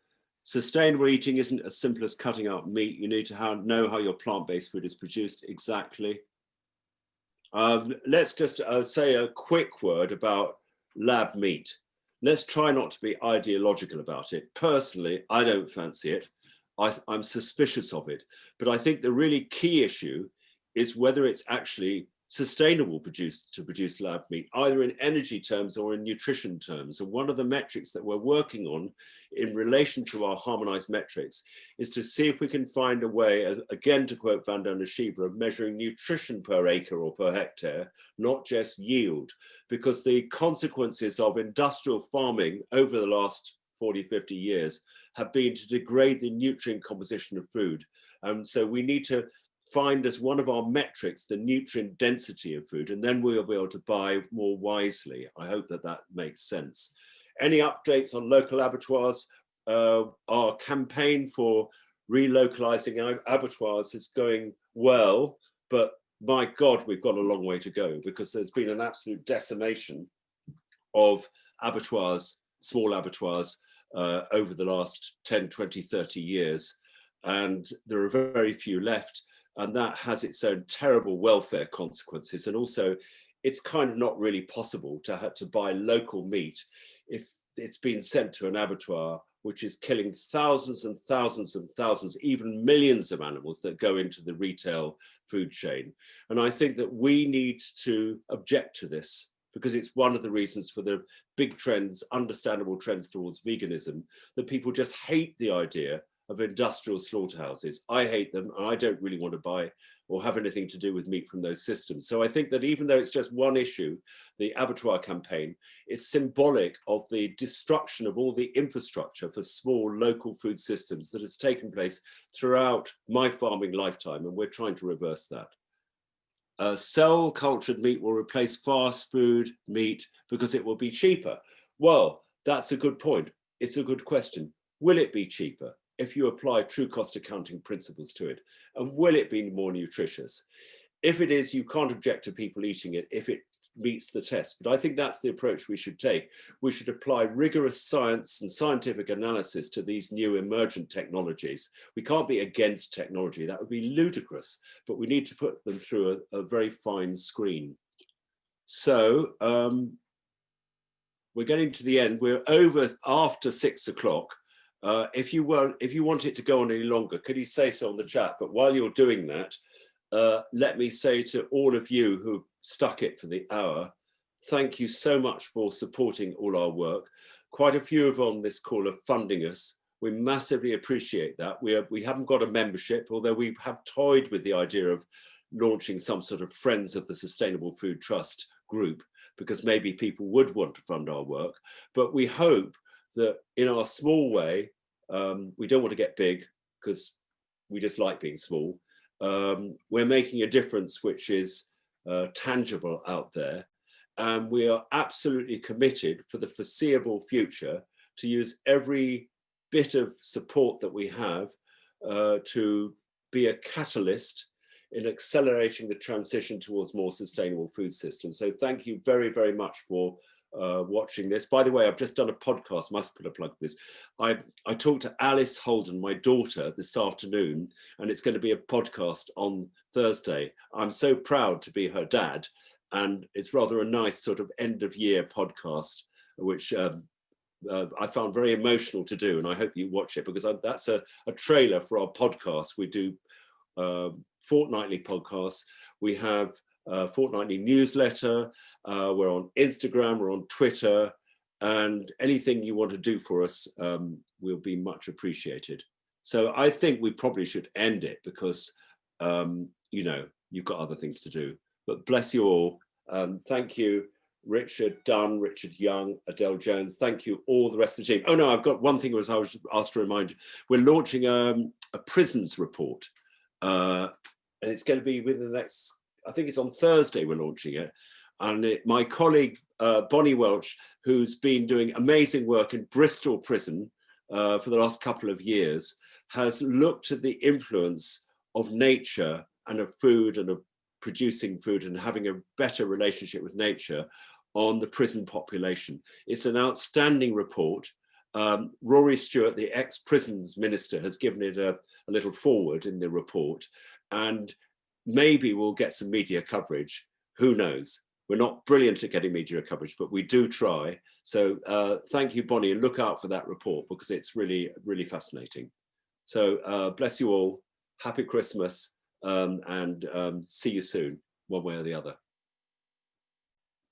Sustainable eating isn't as simple as cutting out meat. You need to know how your plant-based food is produced exactly. Let's just say a quick word about lab meat. Let's try not to be ideological about it. Personally, I don't fancy it. I'm suspicious of it. But I think the really key issue is whether it's actually sustainable to produce lab meat, either in energy terms or in nutrition terms. And one of the metrics that we're working on in relation to our harmonized metrics is to see if we can find a way, again to quote Van der Shiva, of measuring nutrition per acre or per hectare, not just yield, because the consequences of industrial farming over the last 40, 50 years have been to degrade the nutrient composition of food. And so we need to find as one of our metrics the nutrient density of food, and then we'll be able to buy more wisely. I hope that that makes sense. Any updates on local abattoirs? Our campaign for relocalizing abattoirs is going well, but my God, we've got a long way to go, because there's been an absolute decimation of abattoirs, small abattoirs, over the last 10, 20, 30 years. And there are very few left. And that has its own terrible welfare consequences. And also, it's kind of not really possible to have to buy local meat if it's been sent to an abattoir, which is killing thousands and thousands and thousands, even millions of animals that go into the retail food chain. And I think that we need to object to this, because it's one of the reasons for the big trends, understandable trends towards veganism, that people just hate the idea of industrial slaughterhouses. I hate them, and I don't really want to buy or have anything to do with meat from those systems. So I think that even though it's just one issue, the abattoir campaign, is symbolic of the destruction of all the infrastructure for small local food systems that has taken place throughout my farming lifetime, and we're trying to reverse that. Cell cultured meat will replace fast food meat because it will be cheaper. Well, that's a good point. It's a good question. Will it be cheaper if you apply true cost accounting principles to it? And will it be more nutritious? If it is, you can't object to people eating it if it meets the test. But I think that's the approach we should take. We should apply rigorous science and scientific analysis to these new emergent technologies. We can't be against technology. That would be ludicrous, but we need to put them through a very fine screen. So we're getting to the end. We're over after 6 o'clock. If you want it to go on any longer, could you say so on the chat? But while you're doing that, let me say to all of you who stuck it for the hour. Thank you so much for supporting all our work. Quite a few of on this call are funding us. We massively appreciate that. We haven't got a membership, although we have toyed with the idea of launching some sort of Friends of the Sustainable Food Trust group, because maybe people would want to fund our work. But we hope that in our small way, we don't want to get big because we just like being small. We're making a difference which is tangible out there. And we are absolutely committed for the foreseeable future to use every bit of support that we have to be a catalyst in accelerating the transition towards more sustainable food systems. So thank you very, very much for watching this. By the way, I've just done a podcast, must put a plug for this. I talked to Alice Holden, my daughter, this afternoon, and it's going to be a podcast on Thursday. I'm so proud to be her dad, and it's rather a nice sort of end of year podcast, which I found very emotional to do, and I hope you watch it, because that's a trailer for our podcast. We do fortnightly podcasts. We have a fortnightly newsletter. We're on Instagram, we're on Twitter, and anything you want to do for us will be much appreciated. So I think we probably should end it, because you know, you've got other things to do. But bless you all. Thank you, Richard Dunn, Richard Young, Adele Jones. Thank you, all the rest of the team. Oh no, I've got one thing I was asked to remind you. We're launching a prisons report. And it's going to be within the next, I think it's on Thursday we're launching it. And my colleague, Bonnie Welch, who's been doing amazing work in Bristol Prison for the last couple of years, has looked at the influence of nature and of food and of producing food and having a better relationship with nature on the prison population. It's an outstanding report. Rory Stewart, the ex-prisons minister, has given it a little forward in the report, and maybe we'll get some media coverage. Who knows? We're not brilliant at getting media coverage, but we do try. So thank you, Bonnie, and look out for that report, because it's really, really fascinating. So bless you all. Happy Christmas, and see you soon, one way or the other.